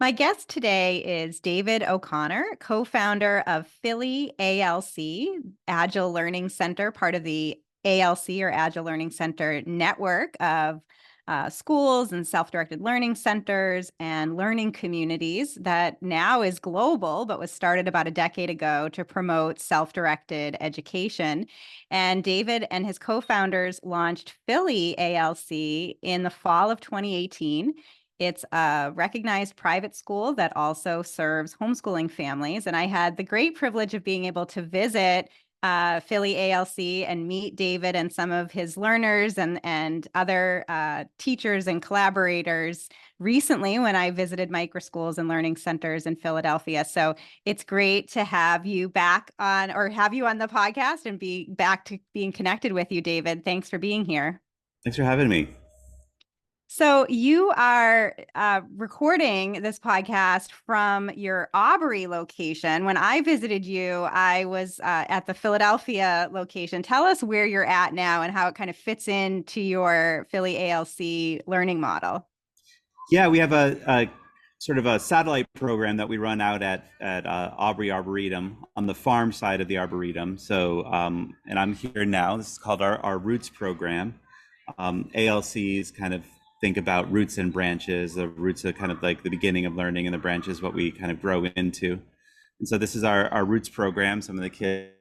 My guest today is David O'Connor, co-founder of Philly ALC, Agile Learning Center, part of the ALC or Agile Learning Center network of schools and self-directed learning centers and learning communities that now is global, but was started about a decade ago to promote self-directed education. And David and his co-founders launched Philly ALC in the fall of 2018. It's a recognized private school that also serves homeschooling families. And I had the great privilege of being able to visit Philly ALC and meet David and some of his learners and other teachers and collaborators recently when I visited micro schools and learning centers in Philadelphia. So it's great to have you back on, or have you on the podcast and be back to being connected with you, David. Thanks for being here. Thanks for having me. So you are recording this podcast from your Aubrey location. When I visited you, I was at the Philadelphia location. Tell us where you're at now and how it kind of fits into your Philly ALC learning model. Yeah, we have a sort of a satellite program that we run out at Aubrey Arboretum on the farm side of the Arboretum. So, and I'm here now. This is called our Roots program. ALCs kind of think about roots and branches. The roots are kind of like the beginning of learning, and the branches what we kind of grow into. And so this is our Roots program. Some of the kids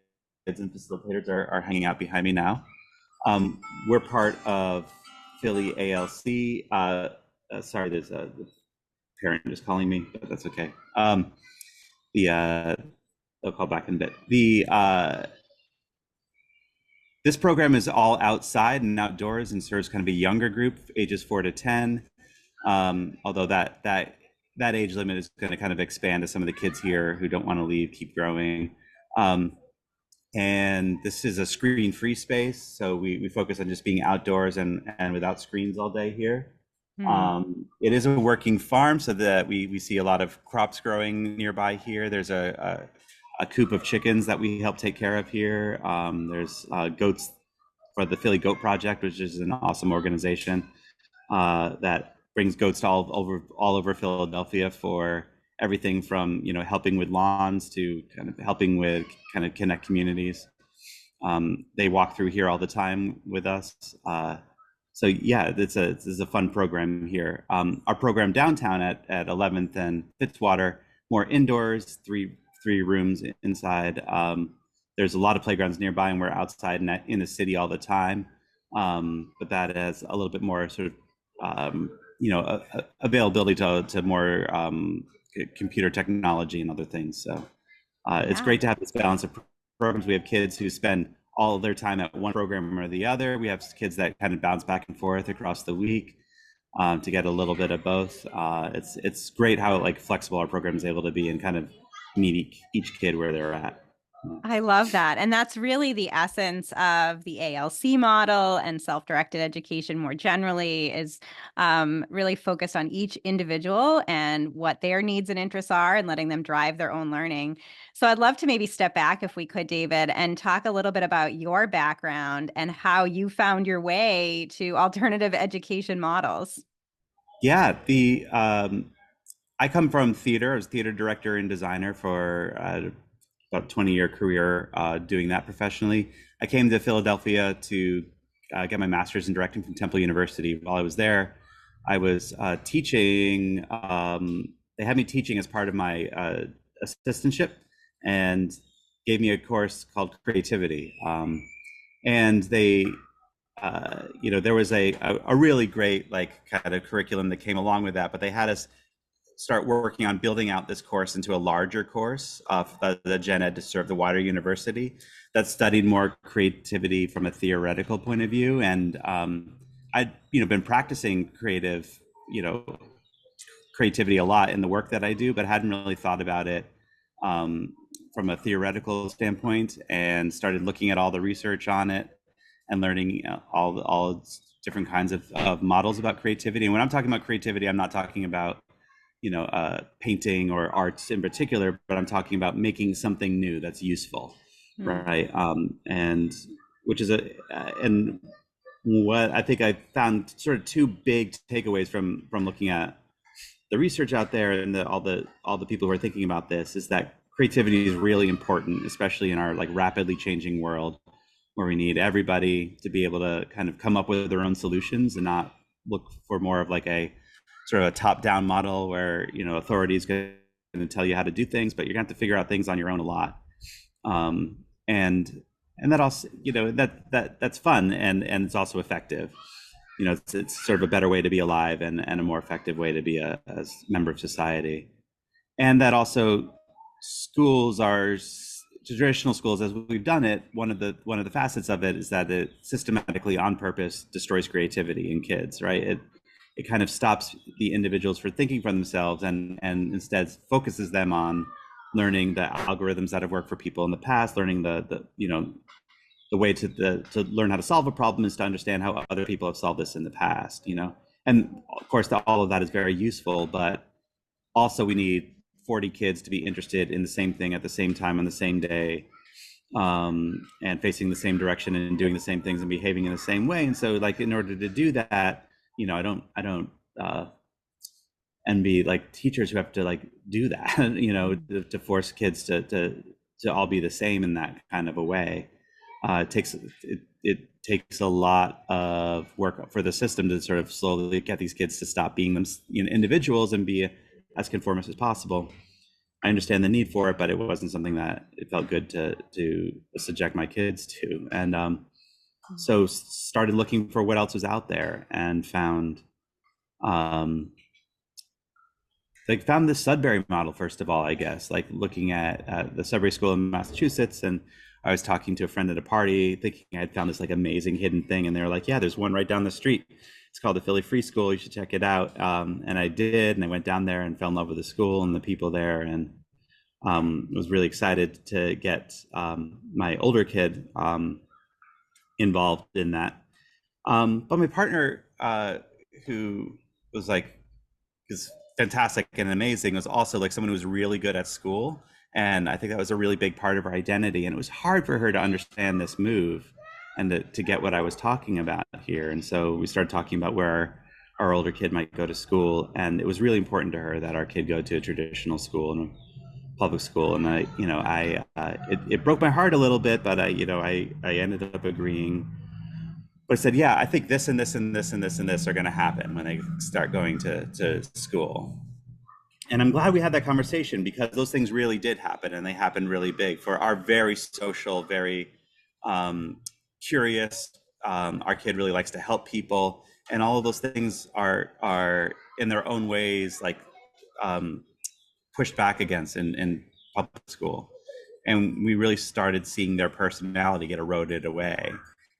and facilitators are hanging out behind me now. We're part of Philly ALC. Sorry, there's the parent just calling me, but that's okay. They'll call back in a bit. This program is all outside and outdoors and serves kind of a younger group, ages 4 to 10. Although that age limit is going to kind of expand to some of the kids here who don't want to leave, keep growing. And this is a screen-free space, so we focus on just being outdoors and without screens all day here. It is a working farm, so that we see a lot of crops growing nearby here. There's a coop of chickens that we help take care of here. There's goats for the Philly Goat Project, which is an awesome organization that brings goats to all over Philadelphia for everything from helping with lawns to kind of helping with kind of connect communities. They walk through here all the time with us. So yeah, this is a fun program here. Our program downtown at 11th and Fitzwater, more indoors, three rooms inside. There's a lot of playgrounds nearby, and we're outside in the city all the time. But that has a little bit more sort of availability to more computer technology and other things. So it's great to have this balance of programs. We have kids who spend all of their time at one program or the other. We have kids that kind of bounce back and forth across the week to get a little bit of both. It's great how like flexible our program is able to be and kind of meet each kid where they're at. I love that. And that's really the essence of the ALC model, and self-directed education more generally is really focused on each individual and what their needs and interests are and letting them drive their own learning. So I'd love to maybe step back, if we could, David, and talk a little bit about your background and how you found your way to alternative education models. Yeah, I come from theater. I was theater director and designer for about 20-year career doing that professionally. I came to Philadelphia to get my master's in directing from Temple University. While I was there, I was teaching. They had me teaching as part of my assistantship, and gave me a course called creativity. And they, there was a really great like kind of curriculum that came along with that, but they had us start working on building out this course into a larger course of the gen ed to serve the wider university that studied more creativity from a theoretical point of view. And I'd been practicing creativity a lot in the work that I do, but hadn't really thought about it from a theoretical standpoint, and started looking at all the research on it and learning all different kinds of models about creativity. And when I'm talking about creativity, I'm not talking about painting or arts in particular, but I'm talking about making something new that's useful, right? And which is and what I think I found sort of two big takeaways from looking at the research out there and all the people who are thinking about this is that creativity is really important, especially in our like rapidly changing world where we need everybody to be able to kind of come up with their own solutions and not look for more of like a sort of a top-down model where, you know, authority is going to tell you how to do things, but you're going to have to figure out things on your own a lot. And that also, you know, that's fun, and it's also effective. You know, it's sort of a better way to be alive, and a more effective way to be a member of society. And that also schools are traditional schools, as we've done it, one of the facets of it is that it systematically on purpose destroys creativity in kids, right? It kind of stops the individuals from thinking for themselves, and instead focuses them on learning the algorithms that have worked for people in the past, learning the you know, the way to learn how to solve a problem is to understand how other people have solved this in the past, you know. And of course all of that is very useful, but also we need 40 kids to be interested in the same thing at the same time on the same day, and facing the same direction and doing the same things and behaving in the same way. And so like in order to do that, you know, I don't envy like teachers who have to like do that, you know, to force kids to all be the same in that kind of a way. It takes a lot of work for the system to sort of slowly get these kids to stop being them, you know, individuals, and be as conformist as possible. I understand the need for it, but it wasn't something that it felt good to subject my kids to. And so started looking for what else was out there, and found found this Sudbury model, first of all, I guess, like looking at the Sudbury School in Massachusetts. And I was talking to a friend at a party thinking I had found this like amazing hidden thing, and they were like, yeah, there's one right down the street. It's called the Philly Free School. You should check it out. And I did, and I went down there and fell in love with the school and the people there, and was really excited to get my older kid involved in that. But my partner, who was like, is fantastic and amazing, was also like someone who was really good at school. And I think that was a really big part of her identity. And it was hard for her to understand this move and to get what I was talking about here. And so we started talking about where our older kid might go to school. And it was really important to her that our kid go to a traditional school and a public school. And it broke my heart a little bit, but I ended up agreeing. But I said, yeah, I think this and this and this and this and this are going to happen when they start going to school. And I'm glad we had that conversation, because those things really did happen, and they happened really big for our very social, very curious. Our kid really likes to help people, and all of those things are in their own ways like pushed back against in public school. And we really started seeing their personality get eroded away.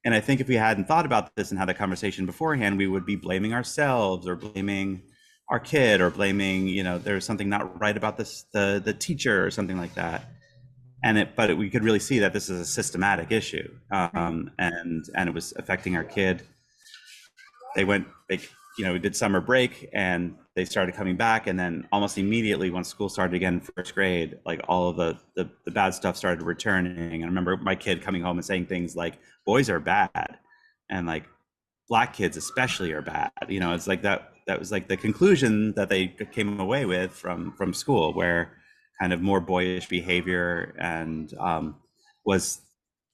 And I think if we hadn't thought about this and had the conversation beforehand, we would be blaming ourselves or blaming our kid or blaming, you know, there's something not right about this, the teacher or something like that. But we could really see that this is a systematic issue, and it was affecting our kid. We did summer break and they started coming back, and then almost immediately once school started again in first grade, like all of the bad stuff started returning. And I remember my kid coming home and saying things like, boys are bad, and like Black kids especially are bad. You know, it's like that was like the conclusion that they came away with from school, where kind of more boyish behavior and was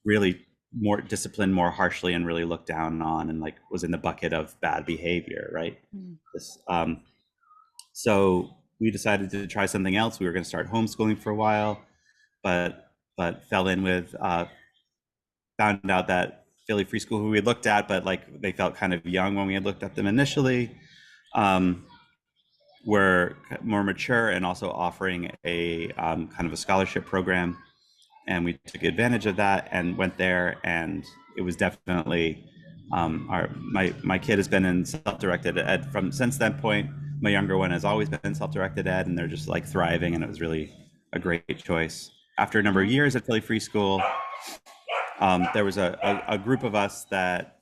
really more disciplined more harshly and really looked down on, and like was in the bucket of bad behavior, right? So we decided to try something else. We were going to start homeschooling for a while, but fell in with found out that Philly Free School, who we looked at, but like they felt kind of young when we had looked at them initially, were more mature and also offering a kind of a scholarship program. And we took advantage of that and went there, and it was definitely my kid has been in self-directed ed since that point. My younger one has always been in self-directed ed, and they're just like thriving, and it was really a great choice. After a number of years at Philly Free School, there was a group of us that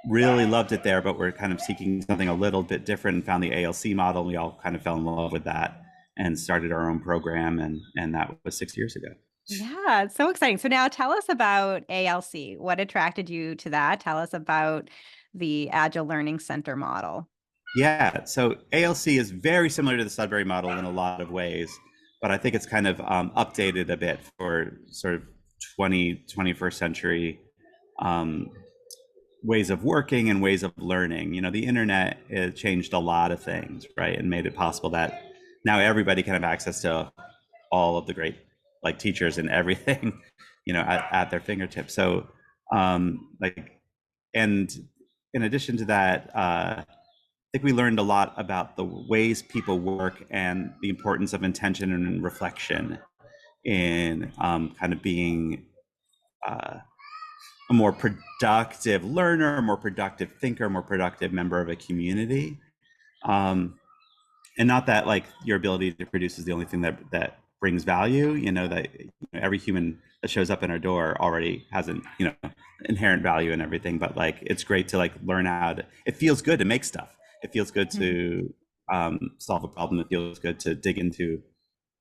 really loved it there, but we're kind of seeking something a little bit different, and found the ALC model. We all kind of fell in love with that and started our own program, and that was 6 years ago. Yeah, it's so exciting. So now tell us about ALC. What attracted you to that? Tell us about the Agile Learning Center model. Yeah, so ALC is very similar to the Sudbury model in a lot of ways, but I think it's kind of updated a bit for sort of 21st century um, ways of working and ways of learning. You know, the internet changed a lot of things, right, and made it possible that now everybody can have access to all of the great like teachers and everything, you know, at their fingertips. So, like, and in addition to that, I think we learned a lot about the ways people work and the importance of intention and reflection in kind of being uh, a more productive learner, a more productive thinker, a more productive member of a community. Um, and not that like your ability to produce is the only thing that brings value. You know that every human that shows up in our door already has an inherent value and everything. But like it's great to like learn how to. It feels good to make stuff. It feels good to solve a problem. It feels good to dig into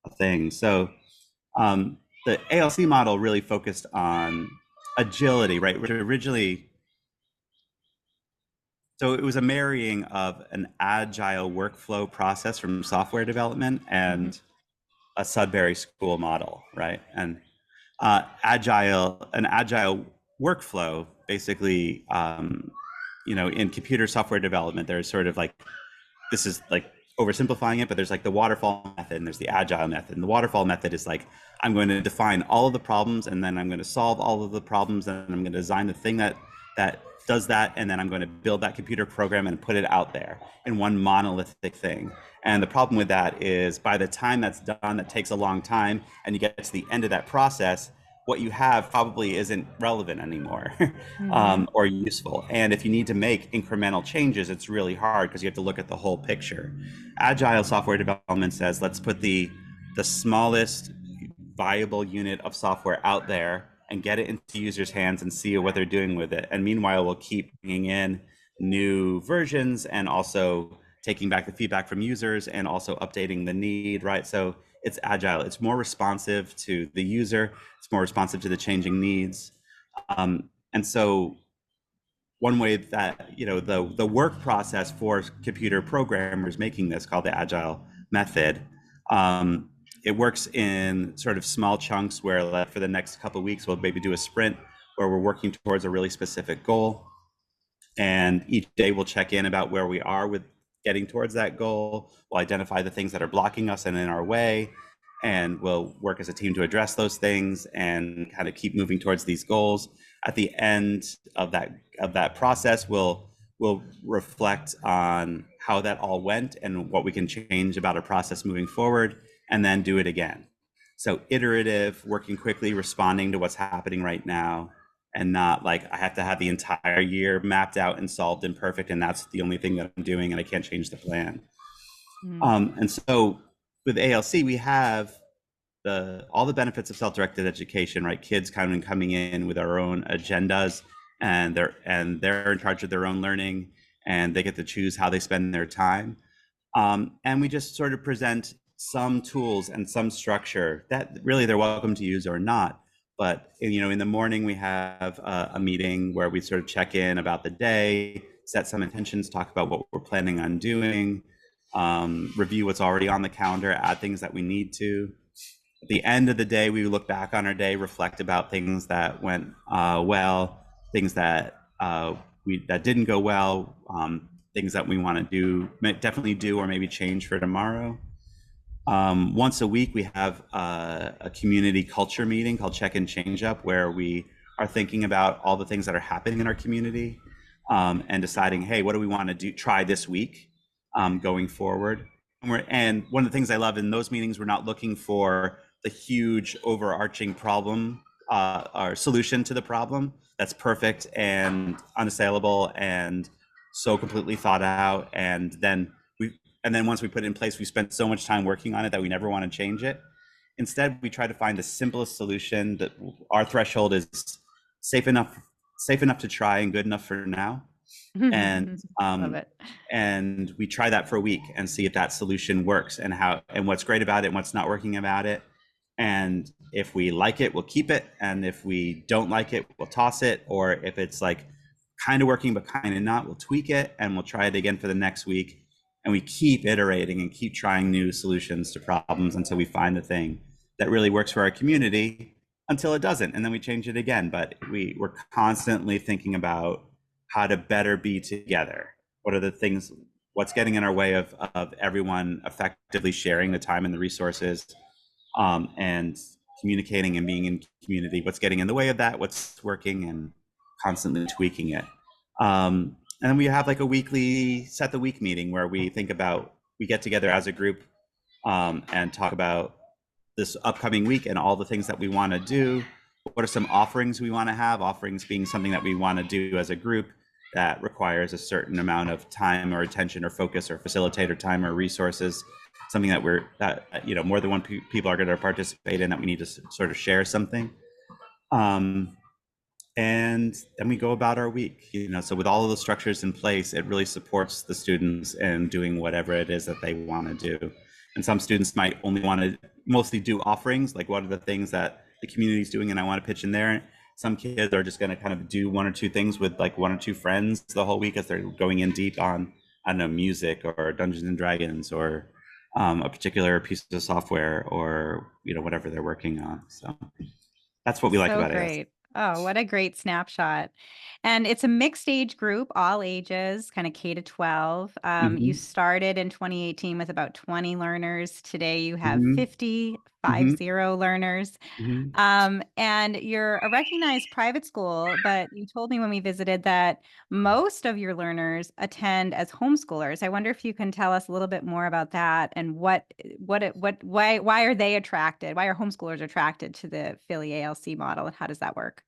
a thing. So the ALC model really focused on agility, right? Which originally, so it was a marrying of an agile workflow process from software development Mhm. and a Sudbury school model, right? And an agile workflow, basically, in computer software development, there's sort of like this is like oversimplifying it, but there's like the waterfall method and there's the agile method. And the waterfall method is like, I'm going to define all of the problems and then I'm going to solve all of the problems and I'm going to design the thing that does that. And then I'm going to build that computer program and put it out there in one monolithic thing. And the problem with that is by the time that's done, that takes a long time. And you get to the end of that process, what you have probably isn't relevant anymore Mhm. or useful. And if you need to make incremental changes, it's really hard because you have to look at the whole picture. Agile software development says, let's put the smallest viable unit of software out there and get it into users' hands and see what they're doing with it. And meanwhile, we'll keep bringing in new versions and also taking back the feedback from users and also updating the need, right? So it's agile. It's more responsive to the user. It's more responsive to the changing needs. And so one way that the work process for computer programmers making this, called the agile method, um, it works in sort of small chunks where like for the next couple of weeks we'll maybe do a sprint where we're working towards a really specific goal, and each day we'll check in about where we are with getting towards that goal. We'll identify the things that are blocking us and in our way, and we'll work as a team to address those things and kind of keep moving towards these goals. At the end of that process, we'll reflect on how that all went and what we can change about our process moving forward, and then do it again. So iterative, working quickly, responding to what's happening right now, and not like I have to have the entire year mapped out and solved and perfect, and that's the only thing that I'm doing, and I can't change the plan. Mhm. And so with ALC, we have all the benefits of self-directed education, right? Kids kind of coming in with our own agendas, and they're in charge of their own learning, and they get to choose how they spend their time. And we just sort of present some tools and some structure that really they're welcome to use or not. But in the morning we have a meeting where we sort of check in about the day, set some intentions, talk about what we're planning on doing, review what's already on the calendar, add things that we need to. At the end of the day, we look back on our day, reflect about things that went well, things that didn't go well, things that we want to definitely do, or maybe change for tomorrow. Once a week, we have a community culture meeting called Check and Change Up, where we are thinking about all the things that are happening in our community, and deciding, hey, what do we want to try this week, going forward. And one of the things I love in those meetings, we're not looking for the huge overarching problem or solution to the problem that's perfect and unassailable and so completely thought out, and then once we put it in place, we spent so much time working on it that we never want to change it. Instead, we try to find the simplest solution that our threshold is safe enough safe enough to try and good enough for now. And Love um, it. and we try that for a week and see if that solution works, and what's great about it and what's not working about it. And if we like it, we'll keep it. And if we don't like it, we'll toss it. Or if it's like kind of working but kind of not, we'll tweak it and we'll try it again for the next week. And we keep iterating and keep trying new solutions to problems until we find the thing that really works for our community, until it doesn't, and then we change it again. But we're constantly thinking about how to better be together. What are the things, what's getting in our way of everyone effectively sharing the time and the resources, and communicating and being in community? What's getting in the way of that? What's working? And constantly tweaking it. And then we have like a weekly set the week meeting where we think about, we get together as a group, and talk about this upcoming week and all the things that we want to do. What are some offerings we want to have? Offerings being something that we want to do as a group that requires a certain amount of time or attention or focus or facilitator time or resources. Something that more than one people are going to participate in, that we need to sort of share something. And then we go about our week, so with all of the structures in place, it really supports the students in doing whatever it is that they want to do. And some students might only want to mostly do offerings, like what are the things that the community is doing and I want to pitch in there. Some kids are just going to kind of do one or two things with like one or two friends the whole week as they're going in deep on, I don't know, music or Dungeons and Dragons or a particular piece of software or whatever they're working on. So that's what we like So about it. great. Oh, what a great snapshot. And it's a mixed age group, all ages, kind of K to 12. You started in 2018 with about 20 learners. Today you have 50 learners. And you're a recognized private school, but you told me when we visited that most of your learners attend as homeschoolers. I wonder if you can tell us a little bit more about that and why are they attracted? Why are homeschoolers attracted to the Philly ALC model, and how does that work?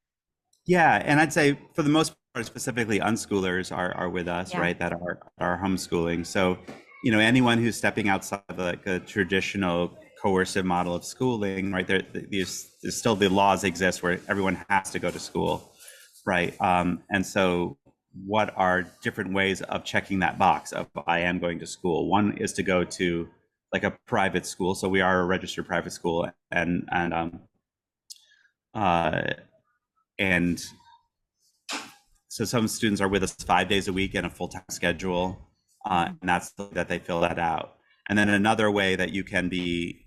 Yeah, and I'd say for the most part, specifically unschoolers are with us, right? That are homeschooling. So, anyone who's stepping outside of like a traditional coercive model of schooling, right? There's still the laws exist where everyone has to go to school, right? And so, what are different ways of checking that box of I am going to school? One is to go to like a private school. So we are a registered private school, and so some students are with us 5 days a week in a full-time schedule, and that's that they fill that out. And then another way that you can be,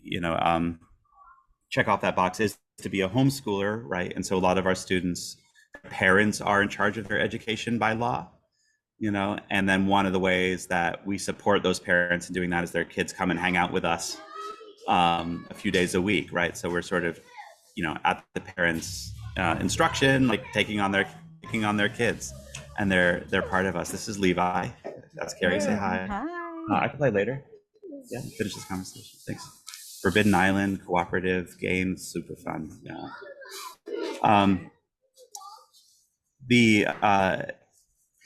check off that box is to be a homeschooler, right? And so a lot of our students, parents are in charge of their education by law, and then one of the ways that we support those parents in doing that is their kids come and hang out with us a few days a week, right? So we're sort of, at the parents' instruction, like taking on their kids, and they're part of us. This is Levi. That's Carrie. Say hi. Hi. I can play later. Yeah, finish this conversation. Thanks. Forbidden Island cooperative game, super fun. Yeah.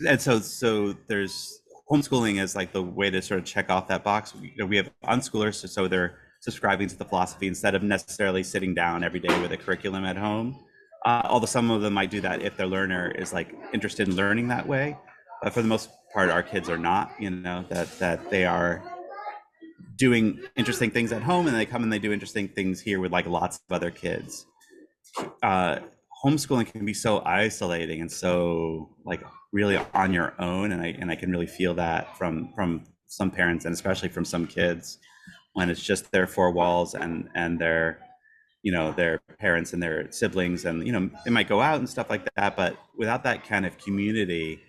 And so there's homeschooling is like the way to sort of check off that box. We have unschoolers, so they're subscribing to the philosophy instead of necessarily sitting down every day with a curriculum at home. Although some of them might do that if their learner is like interested in learning that way. But for the most part, our kids are not, that they are doing interesting things at home, and they come and they do interesting things here with like lots of other kids. Homeschooling can be so isolating and so like really on your own, and I can really feel that from some parents, and especially from some kids, when it's just their four walls and their their parents and their siblings, and they might go out and stuff like that, but without that kind of community,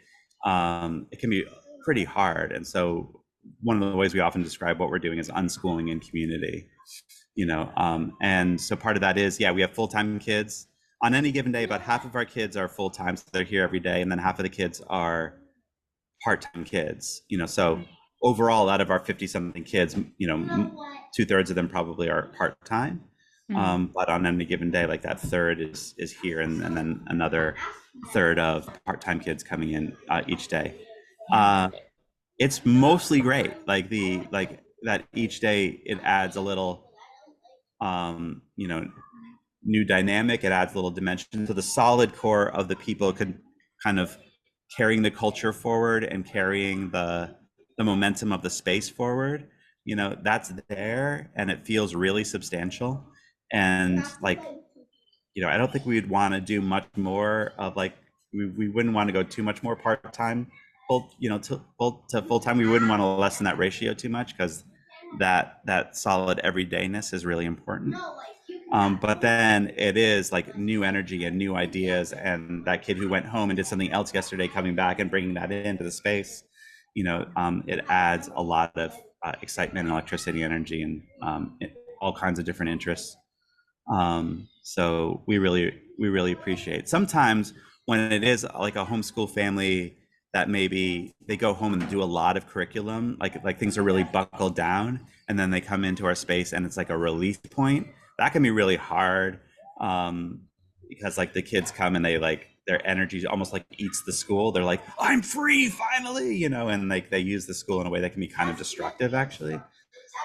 it can be pretty hard. And so one of the ways we often describe what we're doing is unschooling in community, and so part of that is, we have full-time kids. On any given day, about half of our kids are full-time, so they're here every day, and then half of the kids are part-time kids, so overall, out of our 50-something kids, 2/3 of them probably are part-time. But on any given day, like that third is here, and then another third of part-time kids coming in each day. It's mostly great, like that each day it adds a little new dynamic, it adds a little dimension to the solid core of the people could kind of carrying the culture forward and carrying the momentum of the space forward. That's there, and it feels really substantial. And like, I don't think we'd want to do much more of like, we wouldn't want to go too much more part-time to full time. We wouldn't want to lessen that ratio too much because that solid everydayness is really important. But then it is like new energy and new ideas, and that kid who went home and did something else yesterday, coming back and bringing that into the space, it adds a lot of excitement and electricity, energy, and all kinds of different interests. So we really appreciate. Sometimes when it is like a homeschool family that maybe they go home and do a lot of curriculum, like things are really buckled down, and then they come into our space and it's like a release point. That can be really hard, because like the kids come and they like their energy almost like eats the school. They're like, I'm free finally, and like they use the school in a way that can be kind of destructive actually.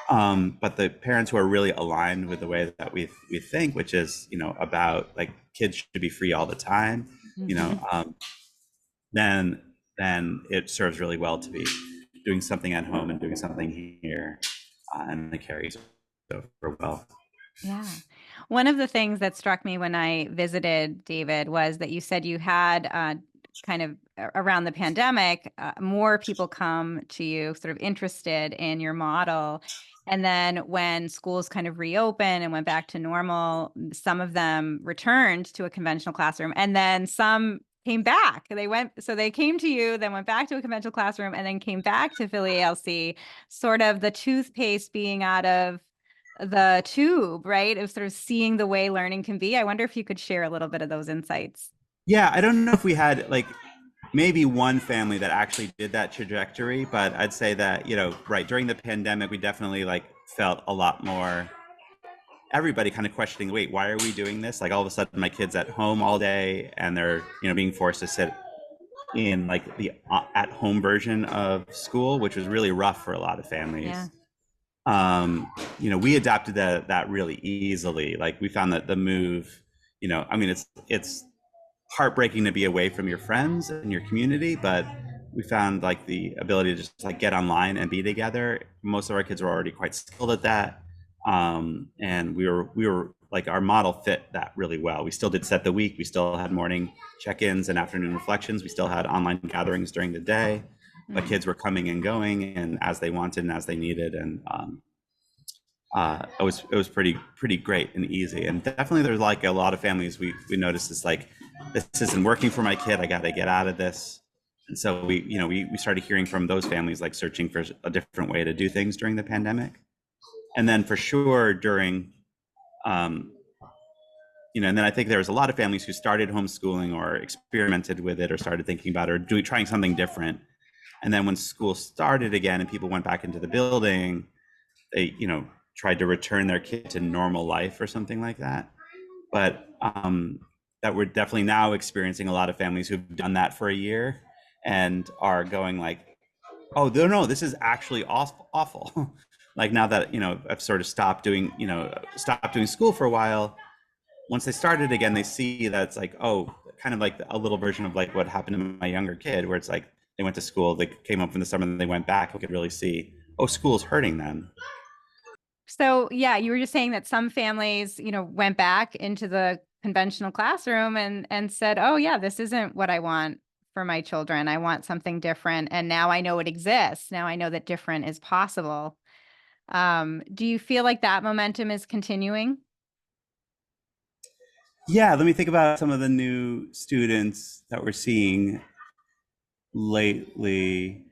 But the parents who are really aligned with the way that we think, which is about like kids should be free all the time, then it serves really well to be doing something at home and doing something here, and it carries over well. Yeah. One of the things that struck me when I visited, David, was that you said you had kind of around the pandemic, more people come to you sort of interested in your model. And then when schools kind of reopened and went back to normal, some of them returned to a conventional classroom, and then some came back. They came to you, then went back to a conventional classroom, and then came back to Philly ALC, sort of the toothpaste being out of the tube, right? Of sort of seeing the way learning can be. I wonder if you could share a little bit of those insights. Yeah, I don't know if we had like maybe one family that actually did that trajectory, but I'd say that, right during the pandemic, we definitely like felt a lot more everybody kind of questioning, wait, why are we doing this? Like all of a sudden my kid's at home all day and they're, being forced to sit in like the at home version of school, which was really rough for a lot of families. Yeah. We adapted that really easily. Like we found that the move, it's heartbreaking to be away from your friends and your community, but we found like the ability to just like get online and be together. Most of our kids were already quite skilled at that. And we were like, our model fit that really well. We still did set the week. We still had morning check-ins and afternoon reflections. We still had online gatherings during the day, but kids were coming and going and as they wanted and as they needed. And it was pretty great and easy. And definitely there's like a lot of families we noticed is like, this isn't working for my kid. I got to get out of this. And so we started hearing from those families, like searching for a different way to do things during the pandemic. And then for sure during, and then I think there was a lot of families who started homeschooling or experimented with it or started thinking about it or trying something different. And then when school started again and people went back into the building, they, tried to return their kid to normal life or something like that. But that we're definitely now experiencing a lot of families who've done that for a year and are going like, oh, no, this is actually awful. Like now that, I've sort of stopped doing school for a while. Once they started again, they see that it's like, oh, kind of like a little version of like what happened to my younger kid, where it's like they went to school, they came up in the summer, and they went back. We could really see, oh, school's hurting them. So yeah, you were just saying that some families, went back into the conventional classroom and said, oh yeah, this isn't what I want for my children. I want something different. And now I know it exists. Now I know that different is possible. Do you feel like that momentum is continuing? Yeah, let me think about some of the new students that we're seeing lately.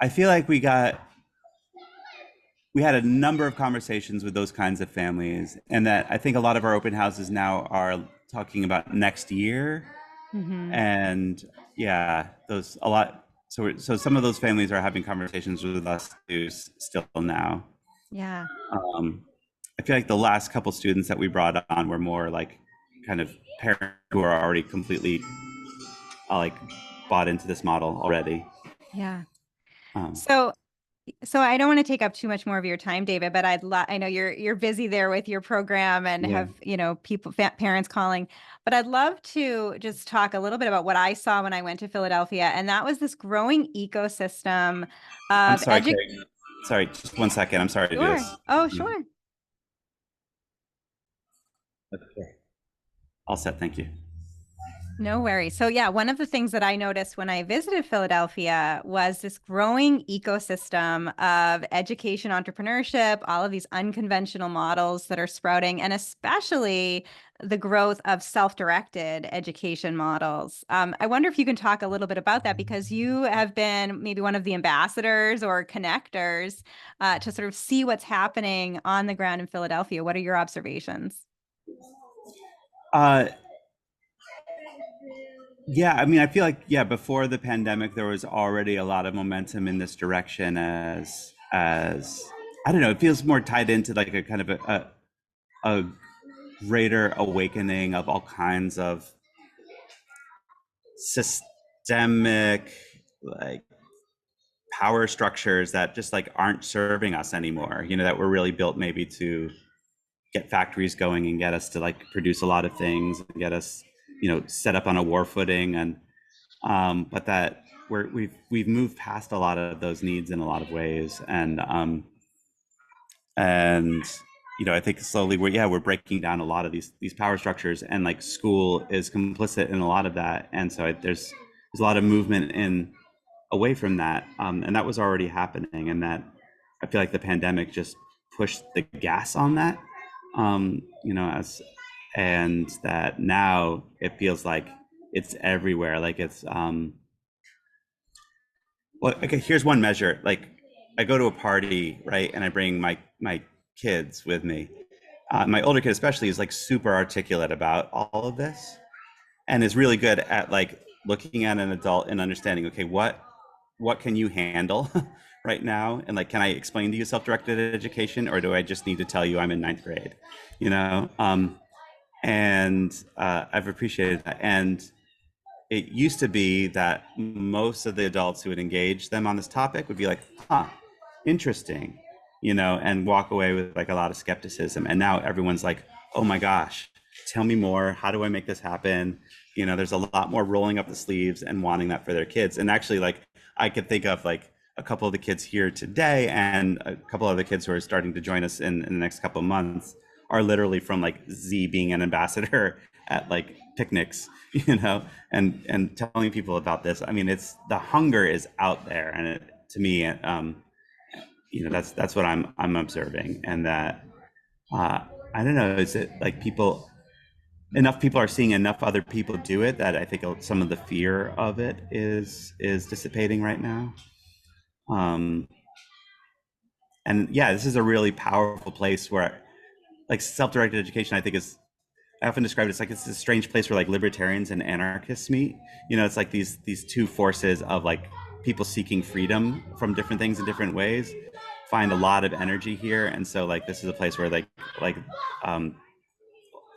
I feel like we had a number of conversations with those kinds of families, and that I think a lot of our open houses now are talking about next year. Mm-hmm. And yeah, those a lot. So some of those families are having conversations with us too still now. Yeah. I feel like the last couple students that we brought on were more like kind of parents who are already completely like bought into this model already. Yeah. Um, So I don't want to take up too much more of your time, David, but I know you're busy there with your program and Yeah. have, parents calling, but I'd love to just talk a little bit about what I saw when I went to Philadelphia. And that was this growing ecosystem I'm of sorry, Carrie. Sorry, just 1 second. I'm sorry to do Sure. this. Oh, sure. Okay. All set. Thank you. No worries. So yeah, one of the things that I noticed when I visited Philadelphia was this growing ecosystem of education entrepreneurship, all of these unconventional models that are sprouting, and especially the growth of self-directed education models. I wonder if you can talk a little bit about that because you have been maybe one of the ambassadors or connectors to sort of see what's happening on the ground in Philadelphia. What are your observations? Uh, yeah, I mean, I feel like yeah, before the pandemic, there was already a lot of momentum in this direction. As I don't know, it feels more tied into like a kind of a greater awakening of all kinds of systemic like power structures that just like aren't serving us anymore. You know, that were really built maybe to get factories going and get us to like produce a lot of things and get us, set up on a war footing. And but that we've moved past a lot of those needs in a lot of ways. And I think slowly we're breaking down a lot of these power structures, and like school is complicit in a lot of that. And so there's a lot of movement in away from that, and that was already happening. And that I feel like the pandemic just pushed the gas on that, as and that now it feels like it's everywhere. Like it's well, okay, here's one measure. Like I go to a party, right, and I bring my kids with me. My older kid especially is like super articulate about all of this, and is really good at like looking at an adult and understanding, okay, what can you handle right now, and like, can I explain to you self-directed education, or do I just need to tell you I'm in ninth grade, you know? And I've appreciated that. And it used to be that most of the adults who would engage them on this topic would be like, huh, interesting, and walk away with like a lot of skepticism. And now everyone's like, oh my gosh, tell me more. How do I make this happen? There's a lot more rolling up the sleeves and wanting that for their kids. And actually, like, I could think of like a couple of the kids here today and a couple of the kids who are starting to join us in the next couple of months are literally from like Z being an ambassador at like picnics, and telling people about this. I mean, it's the hunger is out there, and to me, that's what I'm observing. And that I don't know, is it like enough people are seeing enough other people do it that I think some of the fear of it is dissipating right now. Um, and yeah, this is a really powerful place where like self-directed education, I think I often describe it as like it's a strange place where like libertarians and anarchists meet. It's like these two forces of like people seeking freedom from different things in different ways find a lot of energy here. And so like this is a place where like um,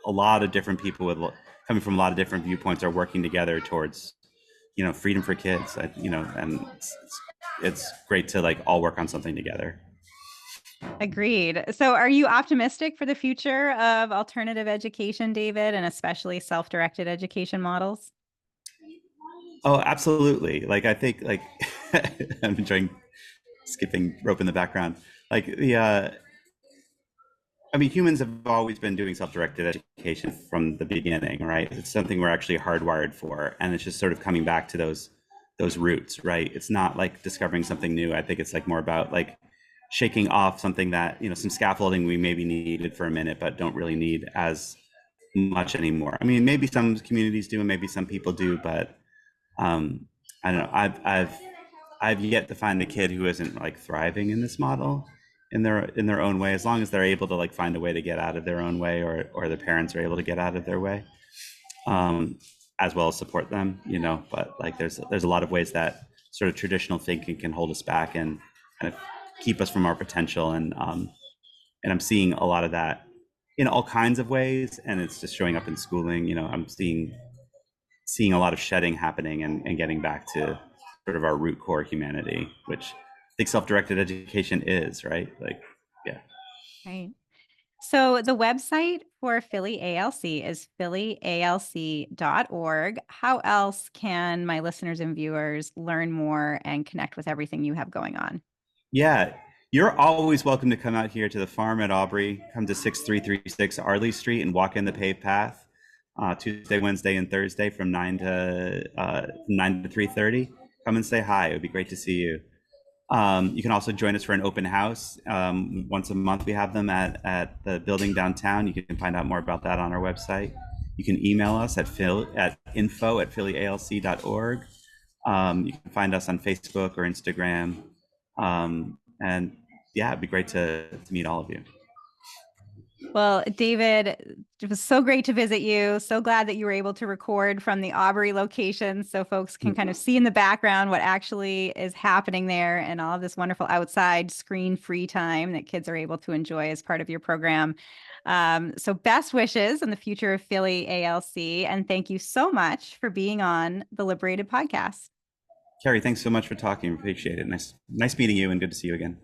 a lot of different people coming from a lot of different viewpoints are working together towards freedom for kids. And it's great to like all work on something together. Agreed. So, are you optimistic for the future of alternative education, David, and especially self-directed education models? Oh, absolutely. Like I think like I'm enjoying skipping rope in the background. Like I mean, humans have always been doing self-directed education from the beginning, right? It's something we're actually hardwired for, and it's just sort of coming back to those roots, right? It's not like discovering something new. I think it's like more about like shaking off something that some scaffolding we maybe needed for a minute, but don't really need as much anymore. I mean, maybe some communities do, and maybe some people do, but I don't know. I've yet to find a kid who isn't like thriving in this model in their own way, as long as they're able to like find a way to get out of their own way, or the parents are able to get out of their way, as well as support them. But like there's a lot of ways that sort of traditional thinking can hold us back and kind of keep us from our potential. And I'm seeing a lot of that in all kinds of ways, and it's just showing up in schooling. I'm seeing a lot of shedding happening, and getting back to sort of our root core humanity, which I think self-directed education is, right? Like, yeah. Right. So the website for Philly ALC is phillyalc.org. How else can my listeners and viewers learn more and connect with everything you have going on? Yeah, you're always welcome to come out here to the farm at Aubrey. Come to 6336 Arley Street and walk in the paved path. Tuesday, Wednesday, and Thursday from 9 to 3:30. Come and say hi. It would be great to see you. You can also join us for an open house. Once a month, we have them at the building downtown. You can find out more about that on our website. You can email us at info@phillyalc.org. You can find us on Facebook or Instagram. And yeah, it'd be great to meet all of you. Well, David, it was so great to visit you. So glad that you were able to record from the Aubrey location so folks can kind of see in the background what actually is happening there and all of this wonderful outside screen-free time that kids are able to enjoy as part of your program. So best wishes in the future of Philly ALC. And thank you so much for being on the Liberated podcast. Carrie, thanks so much for talking. Appreciate it. Nice meeting you and good to see you again.